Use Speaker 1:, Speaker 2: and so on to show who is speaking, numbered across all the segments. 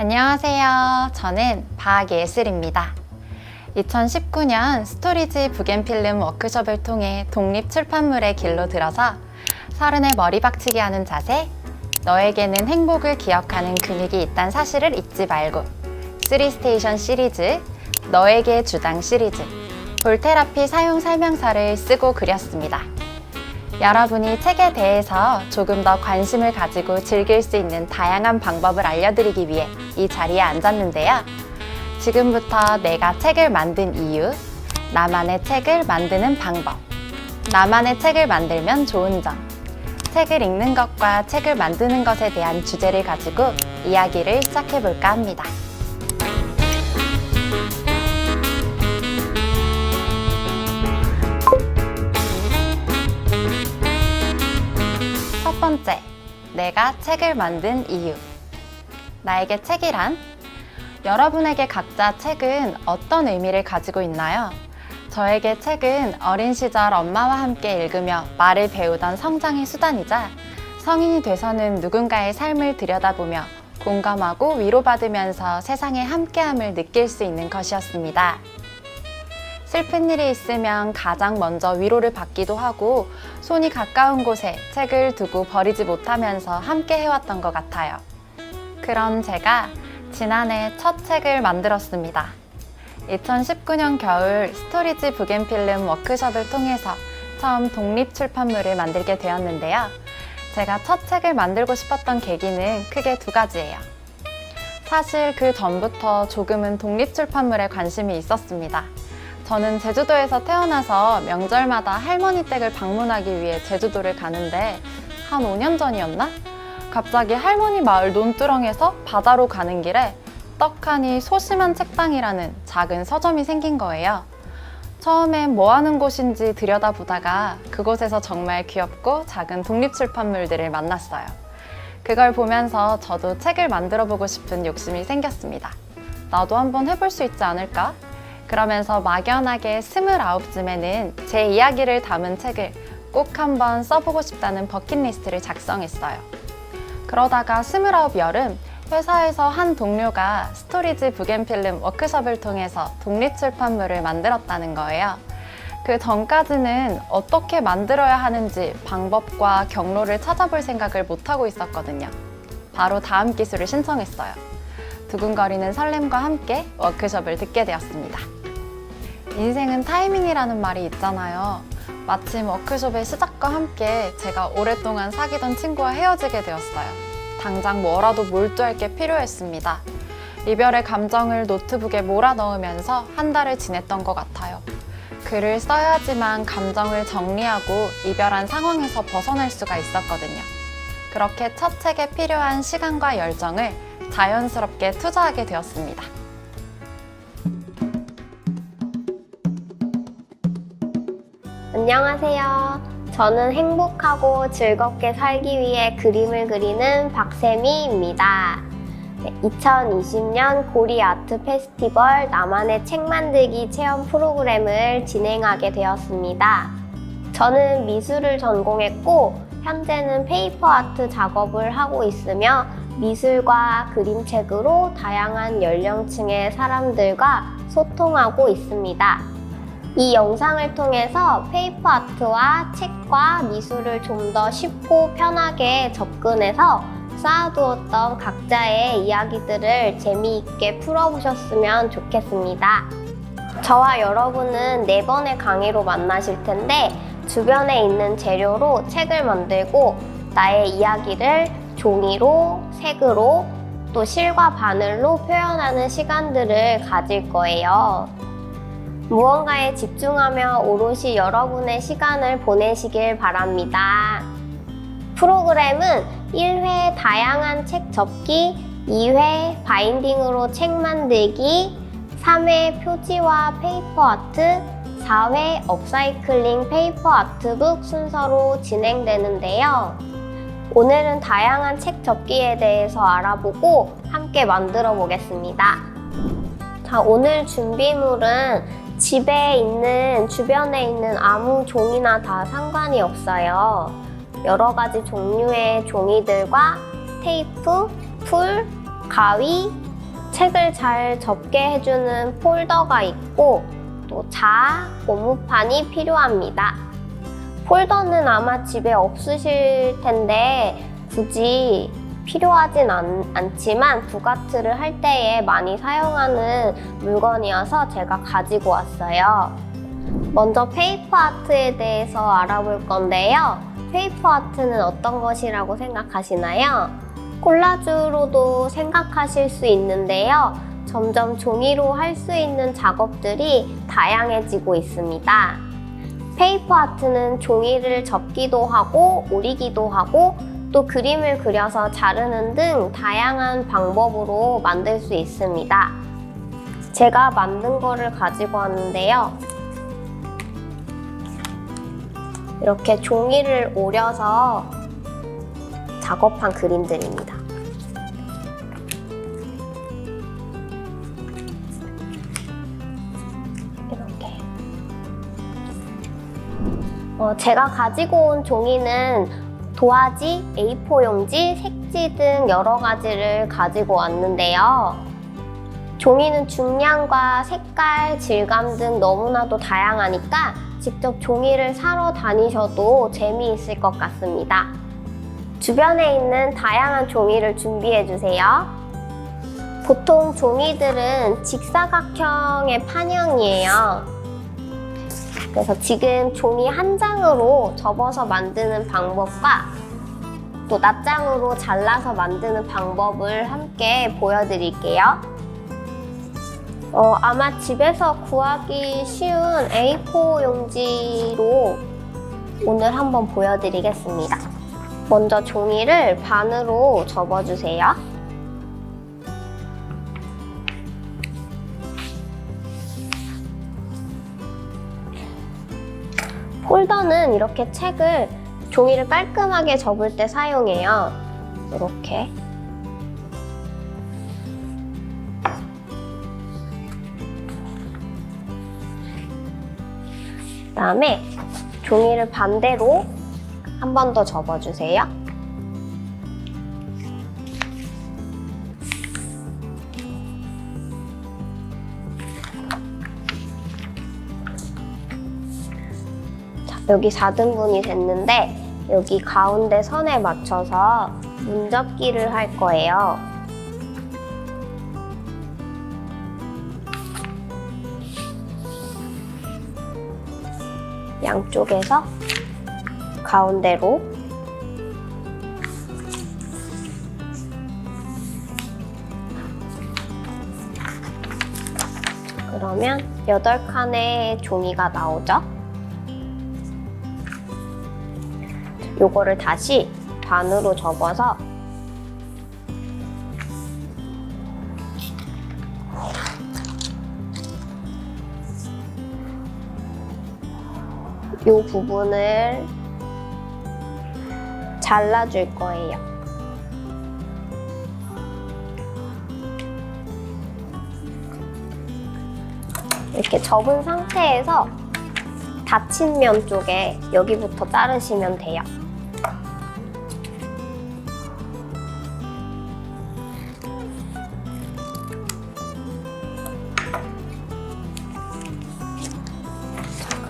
Speaker 1: 안녕하세요. 저는 박예슬입니다. 2019년 스토리지 북앤필름 워크숍을 통해 독립출판물의 길로 들어서 서른에 머리 박치기 하는 자세, 너에게는 행복을 기억하는 근육이 있다는 사실을 잊지 말고, 3스테이션 시리즈, 너에게 주당 시리즈, 볼테라피 사용 설명서를 쓰고 그렸습니다. 여러분이 책에 대해서 조금 더 관심을 가지고 즐길 수 있는 다양한 방법을 알려드리기 위해 이 자리에 앉았는데요. 지금부터 내가 책을 만든 이유, 나만의 책을 만드는 방법, 나만의 책을 만들면 좋은 점, 책을 읽는 것과 책을 만드는 것에 대한 주제를 가지고 이야기를 시작해볼까 합니다. 첫 번째, 내가 책을 만든 이유. 나에게 책이란? 여러분에게 각자 책은 어떤 의미를 가지고 있나요? 저에게 책은 어린 시절 엄마와 함께 읽으며 말을 배우던 성장의 수단이자 성인이 돼서는 누군가의 삶을 들여다보며 공감하고 위로받으면서 세상의 함께함을 느낄 수 있는 것이었습니다. 슬픈 일이 있으면 가장 먼저 위로를 받기도 하고 손이 가까운 곳에 책을 두고 버리지 못하면서 함께 해왔던 것 같아요. 그런 제가 지난해 첫 책을 만들었습니다. 2019년 겨울 스토리지 북앤필름 워크숍을 통해서 처음 독립출판물을 만들게 되었는데요. 제가 첫 책을 만들고 싶었던 계기는 크게 두 가지예요. 사실 그 전부터 조금은 독립출판물에 관심이 있었습니다. 저는 제주도에서 태어나서 명절마다 할머니 댁을 방문하기 위해 제주도를 가는데 한 5년 전이었나? 갑자기 할머니 마을 논두렁에서 바다로 가는 길에 떡하니 소심한 책방이라는 작은 서점이 생긴 거예요. 처음엔 뭐 하는 곳인지 들여다보다가 그곳에서 정말 귀엽고 작은 독립출판물들을 만났어요. 그걸 보면서 저도 책을 만들어 보고 싶은 욕심이 생겼습니다. 나도 한번 해볼 수 있지 않을까? 그러면서 막연하게 29쯤에는 제 이야기를 담은 책을 꼭 한번 써보고 싶다는 버킷리스트를 작성했어요. 그러다가 29 여름, 회사에서 한 동료가 스토리지 북앤필름 워크숍을 통해서 독립출판물을 만들었다는 거예요. 그 전까지는 어떻게 만들어야 하는지 방법과 경로를 찾아볼 생각을 못하고 있었거든요. 바로 다음 기술을 신청했어요. 두근거리는 설렘과 함께 워크숍을 듣게 되었습니다. 인생은 타이밍이라는 말이 있잖아요. 마침 워크숍의 시작과 함께 제가 오랫동안 사귀던 친구와 헤어지게 되었어요. 당장 뭐라도 몰두할 게 필요했습니다. 이별의 감정을 노트북에 몰아넣으면서 한 달을 지냈던 것 같아요. 글을 써야지만 감정을 정리하고 이별한 상황에서 벗어날 수가 있었거든요. 그렇게 첫 책에 필요한 시간과 열정을 자연스럽게 투자하게 되었습니다.
Speaker 2: 안녕하세요. 저는 행복하고 즐겁게 살기 위해 그림을 그리는 박세미입니다. 2020년 고리 아트 페스티벌 나만의 책 만들기 체험 프로그램을 진행하게 되었습니다. 저는 미술을 전공했고 현재는 페이퍼 아트 작업을 하고 있으며 미술과 그림책으로 다양한 연령층의 사람들과 소통하고 있습니다. 이 영상을 통해서 페이퍼 아트와 책과 미술을 좀 더 쉽고 편하게 접근해서 쌓아두었던 각자의 이야기들을 재미있게 풀어보셨으면 좋겠습니다. 저와 여러분은 4번의 강의로 만나실 텐데 주변에 있는 재료로 책을 만들고 나의 이야기를 종이로, 색으로, 또 실과 바늘로 표현하는 시간들을 가질 거예요. 무언가에 집중하며 오롯이 여러분의 시간을 보내시길 바랍니다. 프로그램은 1회 다양한 책 접기, 2회 바인딩으로 책 만들기, 3회 표지와 페이퍼 아트, 4회 업사이클링 페이퍼 아트북 순서로 진행되는데요. 오늘은 다양한 책 접기에 대해서 알아보고 함께 만들어 보겠습니다. 자, 오늘 준비물은 집에 있는, 주변에 있는 아무 종이나 다 상관이 없어요. 여러 가지 종류의 종이들과 테이프, 풀, 가위, 책을 잘 접게 해주는 폴더가 있고 또 고무판이 필요합니다. 폴더는 아마 집에 없으실 텐데 굳이 필요하진 않지만 부가트를 할 때에 많이 사용하는 물건이어서 제가 가지고 왔어요. 먼저 페이퍼 아트에 대해서 알아볼 건데요. 페이퍼 아트는 어떤 것이라고 생각하시나요? 콜라주로도 생각하실 수 있는데요. 점점 종이로 할 수 있는 작업들이 다양해지고 있습니다. 페이퍼 아트는 종이를 접기도 하고 오리기도 하고 또 그림을 그려서 자르는 등 다양한 방법으로 만들 수 있습니다. 제가 만든 거를 가지고 왔는데요. 이렇게 종이를 오려서 작업한 그림들입니다. 이렇게. 제가 가지고 온 종이는 도화지, A4 용지, 색지 등 여러 가지를 가지고 왔는데요. 종이는 중량과 색깔, 질감 등 너무나도 다양하니까 직접 종이를 사러 다니셔도 재미있을 것 같습니다. 주변에 있는 다양한 종이를 준비해 주세요. 보통 종이들은 직사각형의 판형이에요. 그래서 지금 종이 한 장으로 접어서 만드는 방법과 또 낱장으로 잘라서 만드는 방법을 함께 보여드릴게요. 아마 집에서 구하기 쉬운 A4 용지로 오늘 한번 보여드리겠습니다. 먼저 종이를 반으로 접어주세요. 폴더는 이렇게 책을 종이를 깔끔하게 접을 때 사용해요. 이렇게. 그다음에 종이를 반대로 한 번 더 접어주세요. 여기 4등분이 됐는데 여기 가운데 선에 맞춰서 문접기를 할 거예요. 양쪽에서 가운데로 그러면 8칸의 종이가 나오죠? 요거를 다시 반으로 접어서 요 부분을 잘라줄 거예요. 이렇게 접은 상태에서 닫힌 면 쪽에 여기부터 자르시면 돼요.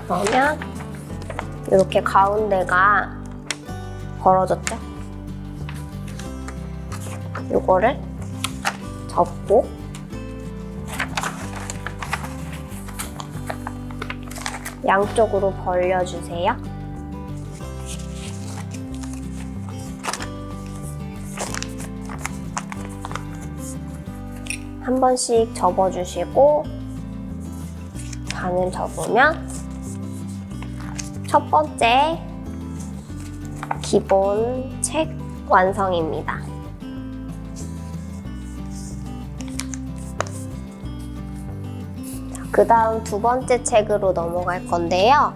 Speaker 2: 그러면 이렇게 가운데가 벌어졌죠? 이거를 접고 양쪽으로 벌려주세요. 한 번씩 접어주시고 반을 접으면 첫 번째 기본 책 완성입니다. 그 다음 두 번째 책으로 넘어갈 건데요.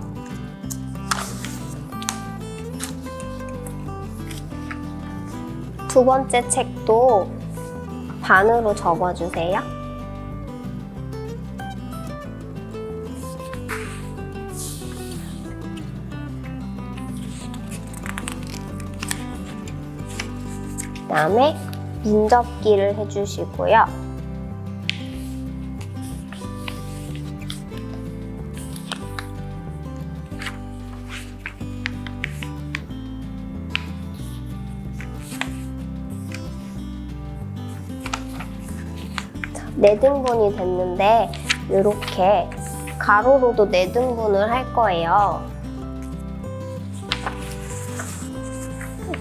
Speaker 2: 두 번째 책도 반으로 접어주세요. 그 다음에 문접기를 해주시고요. 4등분이 됐는데 이렇게 가로로도 4등분을 할 거예요.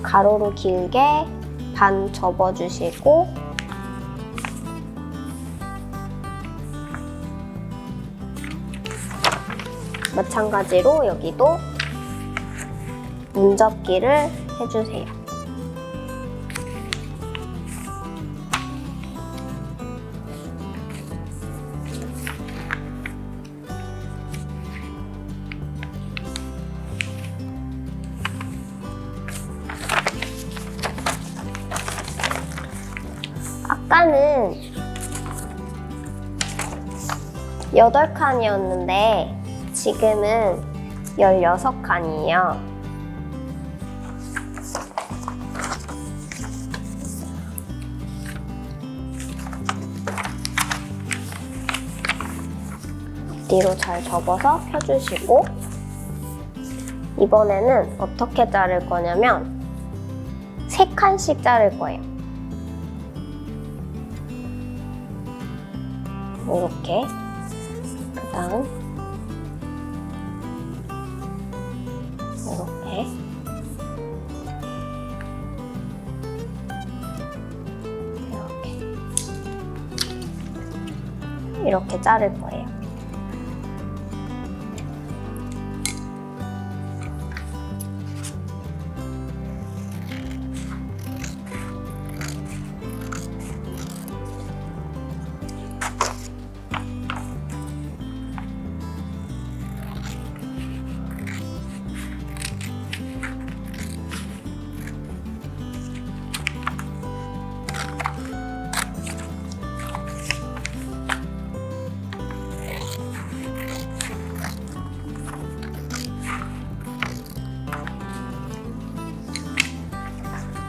Speaker 2: 가로로 길게 반 접어주시고 마찬가지로 여기도 문접기를 해주세요. 아까는 8칸이었는데 지금은 16칸이에요. 앞뒤로 잘 접어서 펴주시고 이번에는 어떻게 자를 거냐면 3칸씩 자를 거예요. 이렇게 그다음 이렇게 이렇게 자를 거예요.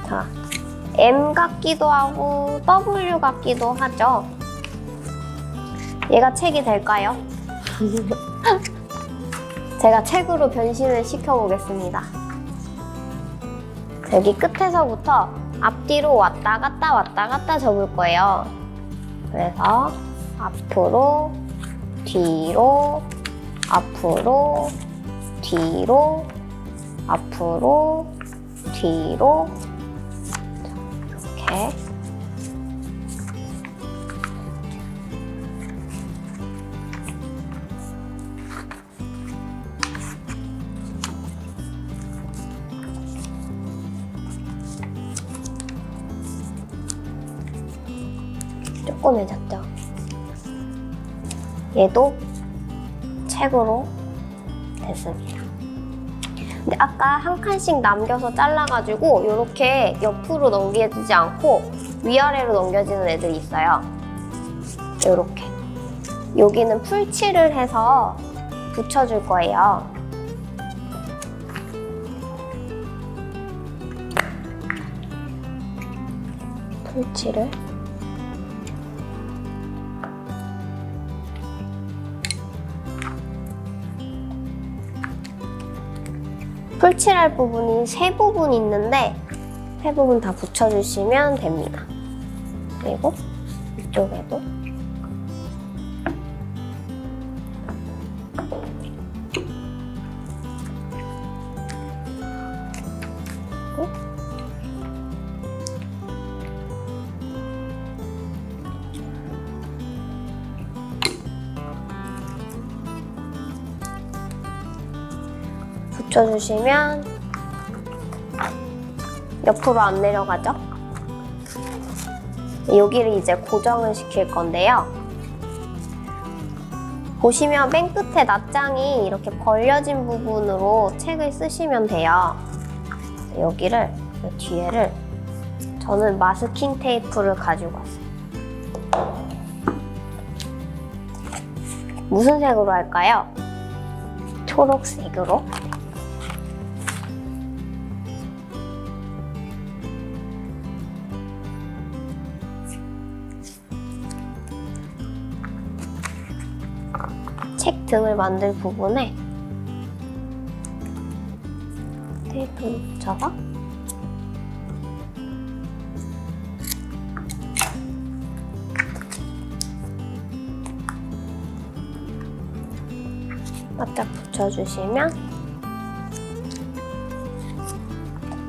Speaker 2: 자, M 같기도 하고 W 같기도 하죠. 얘가 책이 될까요? 제가 책으로 변신을 시켜보겠습니다. 여기 끝에서부터 앞뒤로 왔다 갔다 접을 거예요. 그래서 앞으로, 뒤로, 앞으로, 뒤로, 앞으로, 뒤로 이렇게 조그매졌죠? 얘도 책으로 됐습니다. 근데 아까 한 칸씩 남겨서 잘라가지고 이렇게 옆으로 넘겨지지 않고 위아래로 넘겨지는 애들이 있어요. 이렇게. 여기는 풀칠을 해서 붙여줄 거예요. 풀칠을. 풀칠할 부분이 3부분 있는데 3부분 다 붙여주시면 됩니다. 그리고 이쪽에도 붙여주시면 옆으로 안 내려가죠? 여기를 이제 고정을 시킬 건데요. 보시면 맨 끝에 낱장이 이렇게 벌려진 부분으로 책을 쓰시면 돼요. 여기를, 뒤에를 저는 마스킹 테이프를 가지고 왔어요. 무슨 색으로 할까요? 초록색으로. 책 등을 만들 부분에 테이프를 붙여서 바짝 붙여주시면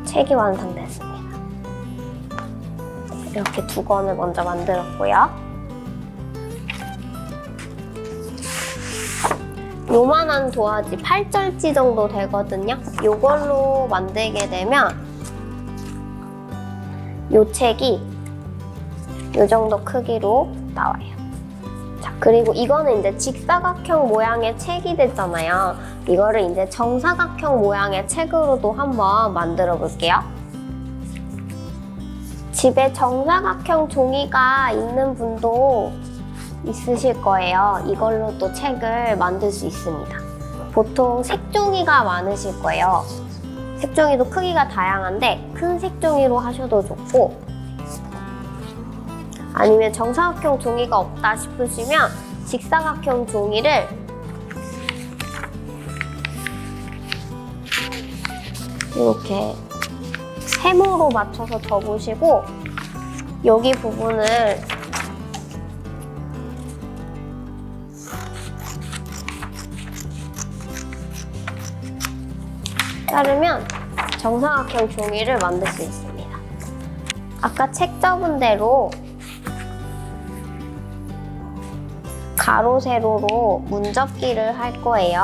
Speaker 2: 책이 완성됐습니다. 이렇게 두 권을 먼저 만들었고요. 요만한 도화지 8절지 정도 되거든요. 요걸로 만들게 되면 요 책이 요 정도 크기로 나와요. 자, 그리고 이거는 이제 직사각형 모양의 책이 됐잖아요. 이거를 이제 정사각형 모양의 책으로도 한번 만들어 볼게요. 집에 정사각형 종이가 있는 분도 있으실 거예요. 이걸로 또 책을 만들 수 있습니다. 보통 색종이가 많으실 거예요. 색종이도 크기가 다양한데 큰 색종이로 하셔도 좋고, 아니면 정사각형 종이가 없다 싶으시면 직사각형 종이를 이렇게 세모로 맞춰서 접으시고, 여기 부분을 자르면 정사각형 종이를 만들 수 있습니다. 아까 책 접은 대로 가로 세로로 문접기를 할 거예요.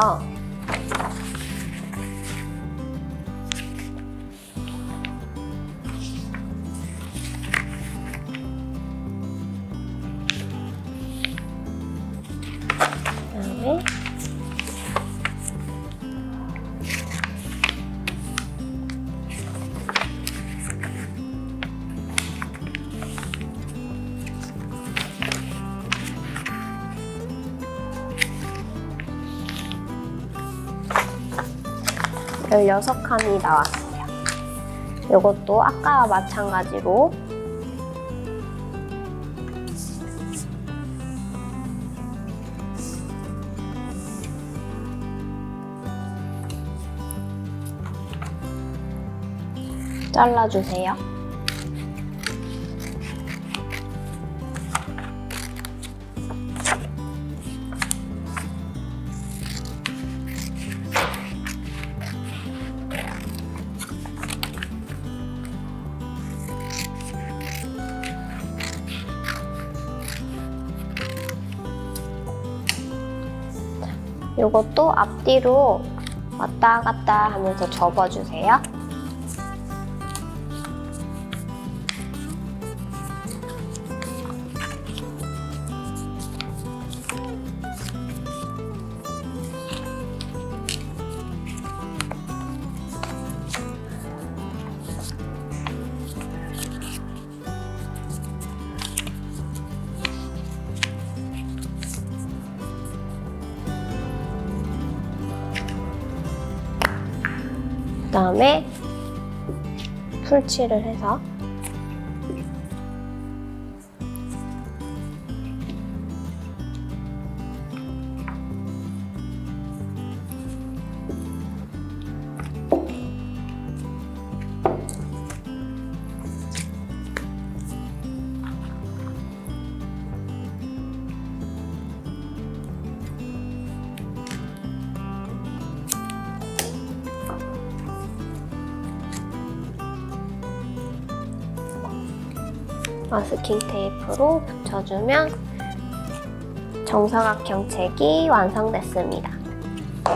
Speaker 2: 그다음에 (16) 칸이 나왔어요. 이것도 아까와 마찬가지로 잘라주세요. 이것도 앞뒤로 왔다 갔다 하면서 접어주세요. 그다음에 풀칠을 해서 마스킹 테이프로 붙여주면 정사각형 책이 완성됐습니다.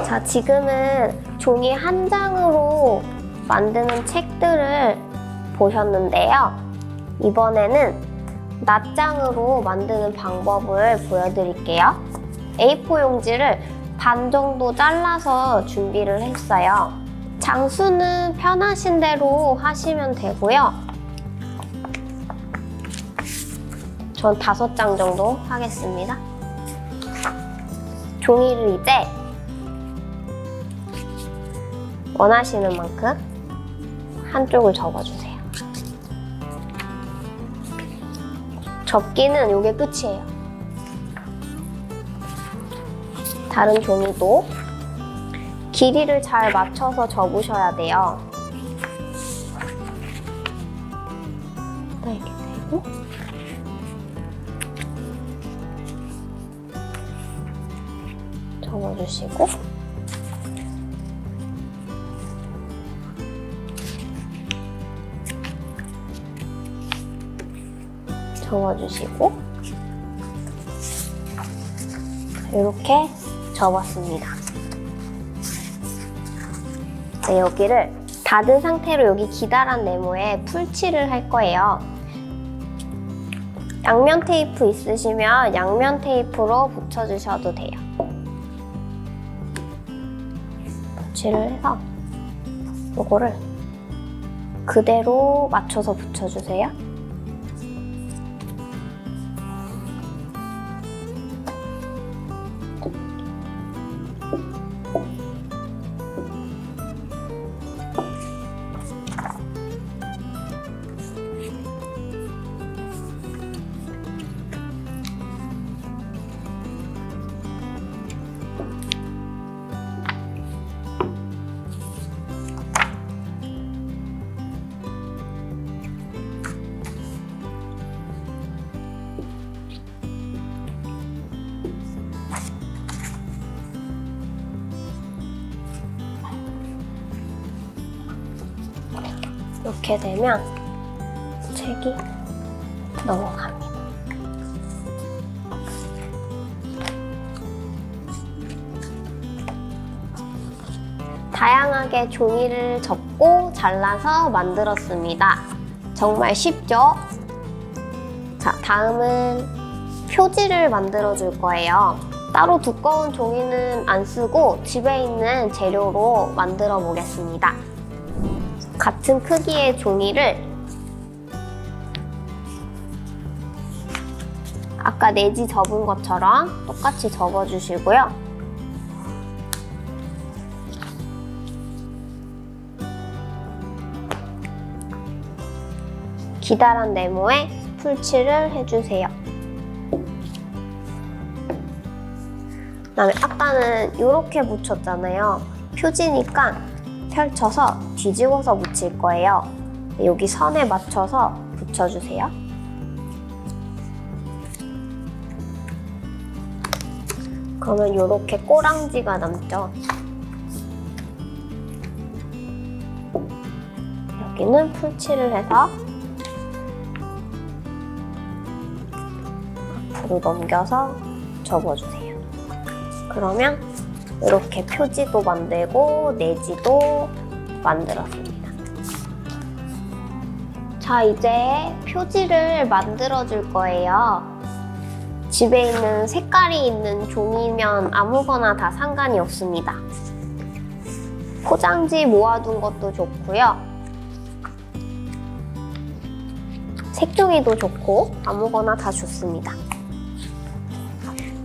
Speaker 2: 자, 지금은 종이 한 장으로 만드는 책들을 보셨는데요. 이번에는 낱장으로 만드는 방법을 보여드릴게요. A4 용지를 반 정도 잘라서 준비를 했어요. 장수는 편하신 대로 하시면 되고요. 전 5장 정도 하겠습니다. 종이를 이제 원하시는 만큼 한쪽을 접어주세요. 접기는 이게 끝이에요. 다른 종이도 길이를 잘 맞춰서 접으셔야 돼요. 이렇게 되고 접어주시고 접어주시고 이렇게 접었습니다. 네, 여기를 닫은 상태로 여기 기다란 네모에 풀칠을 할 거예요. 양면 테이프 있으시면 양면 테이프로 붙여주셔도 돼요. 붙이를 해서 이거를 그대로 맞춰서 붙여주세요. 이렇게 되면 책이 넘어갑니다. 다양하게 종이를 접고 잘라서 만들었습니다. 정말 쉽죠? 자, 다음은 표지를 만들어 줄 거예요. 따로 두꺼운 종이는 안 쓰고 집에 있는 재료로 만들어 보겠습니다. 같은 크기의 종이를 아까 내지 접은 것처럼 똑같이 접어주시고요. 기다란 네모에 풀칠을 해주세요. 그다음에 아까는 이렇게 붙였잖아요. 표지니까 펼쳐서 뒤집어서 붙일 거예요. 여기 선에 맞춰서 붙여주세요. 그러면 이렇게 꼬랑지가 남죠. 여기는 풀칠을 해서 앞으로 넘겨서 접어주세요. 그러면 이렇게 표지도 만들고 내지도 만들었습니다. 자, 이제 표지를 만들어 줄 거예요. 집에 있는 색깔이 있는 종이면 아무거나 다 상관이 없습니다. 포장지 모아둔 것도 좋고요. 색종이도 좋고 아무거나 다 좋습니다.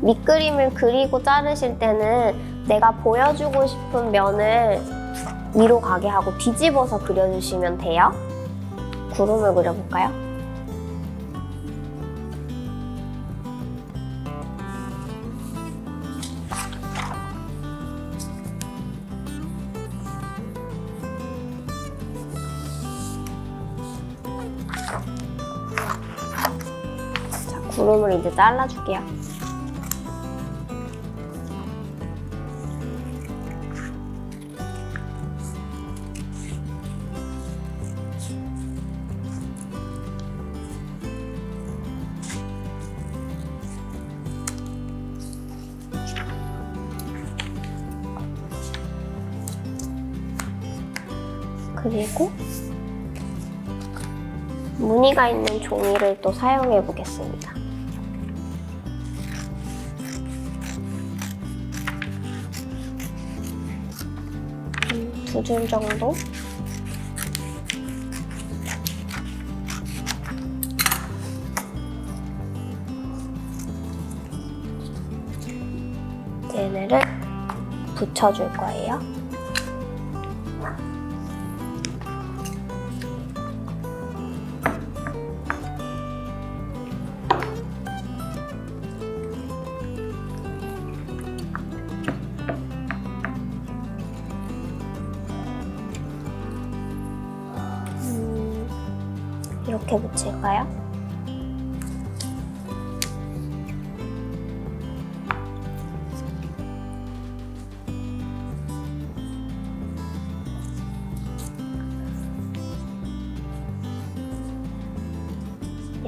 Speaker 2: 밑그림을 그리고 자르실 때는 내가 보여주고 싶은 면을 위로 가게 하고 뒤집어서 그려주시면 돼요. 구름을 그려볼까요? 자, 구름을 이제 잘라줄게요. 그리고 무늬가 있는 종이를 또 사용해 보겠습니다. 두 줄 정도. 얘네를 붙여줄 거예요. 이렇게 붙일까요?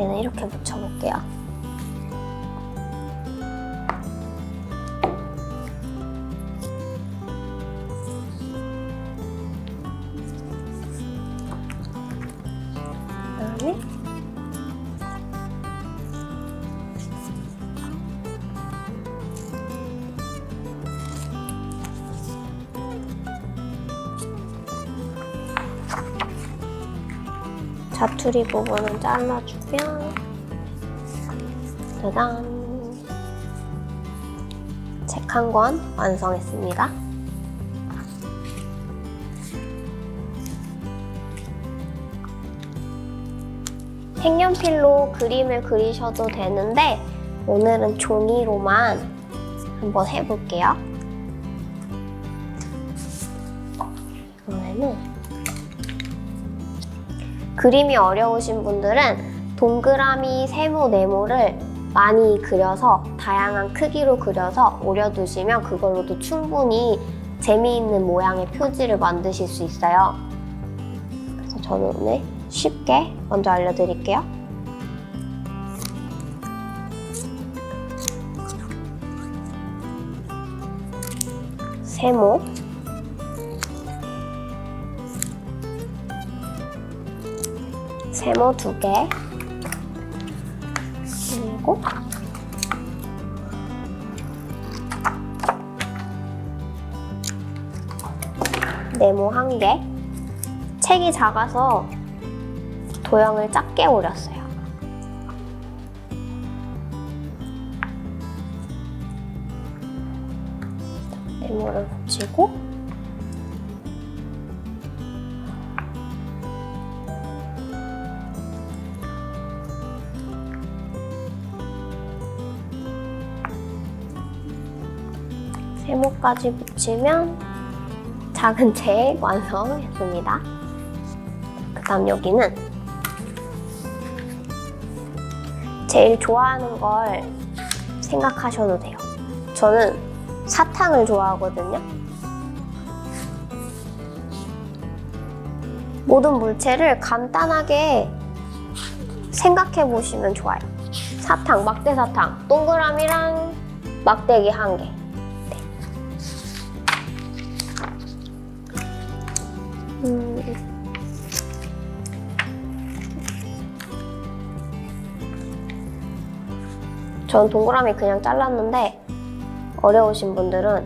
Speaker 2: 얘는 이렇게 붙여볼게요. 그다음에 자투리 부분은 잘라주면 짜잔! 책 한 권 완성했습니다. 색연필로 그림을 그리셔도 되는데 오늘은 종이로만 한번 해볼게요. 이번에는 그림이 어려우신 분들은 동그라미, 세모, 네모를 많이 그려서 다양한 크기로 그려서 오려두시면 그걸로도 충분히 재미있는 모양의 표지를 만드실 수 있어요. 그래서 저는 오늘 쉽게 먼저 알려드릴게요. 세모, 세모 2개, 그리고 네모 1개. 책이 작아서 도형을 작게 오렸어요. 네모를 붙이고 세모까지 붙이면 작은 책 완성했습니다. 그 다음 여기는 제일 좋아하는 걸 생각하셔도 돼요. 저는 사탕을 좋아하거든요. 모든 물체를 간단하게 생각해 보시면 좋아요. 사탕, 막대사탕, 동그라미랑 막대기 1개. 전 동그라미 그냥 잘랐는데 어려우신 분들은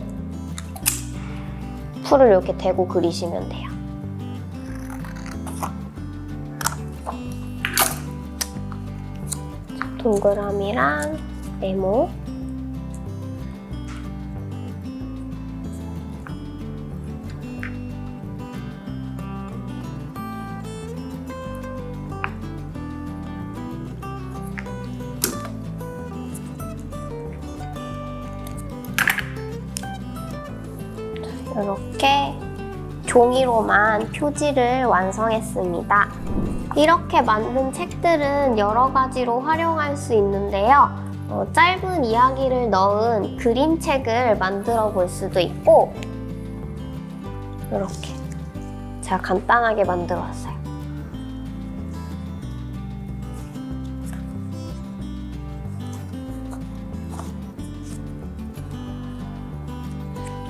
Speaker 2: 풀을 이렇게 대고 그리시면 돼요. 동그라미랑 네모, 이렇게 종이로만 표지를 완성했습니다. 이렇게 만든 책들은 여러 가지로 활용할 수 있는데요. 짧은 이야기를 넣은 그림책을 만들어 볼 수도 있고 이렇게 제가 간단하게 만들어 왔어요.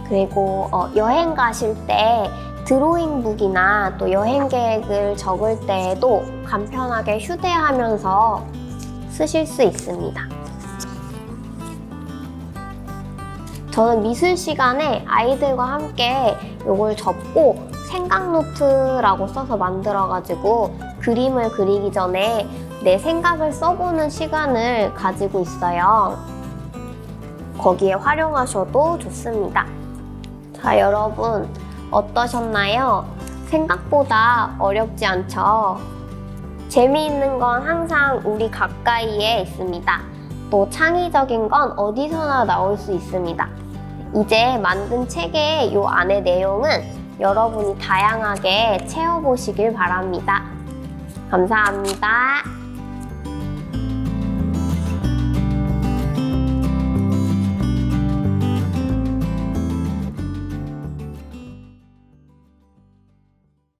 Speaker 2: 그리고 여행 가실 때 드로잉북이나 또 여행 계획을 적을 때에도 간편하게 휴대하면서 쓰실 수 있습니다. 저는 미술 시간에 아이들과 함께 이걸 접고 생각노트라고 써서 만들어가지고 그림을 그리기 전에 내 생각을 써보는 시간을 가지고 있어요. 거기에 활용하셔도 좋습니다. 자, 여러분 어떠셨나요? 생각보다 어렵지 않죠? 재미있는 건 항상 우리 가까이에 있습니다. 또 창의적인 건 어디서나 나올 수 있습니다. 이제 만든 책의 이 안의 내용은 여러분이 다양하게 채워보시길 바랍니다. 감사합니다.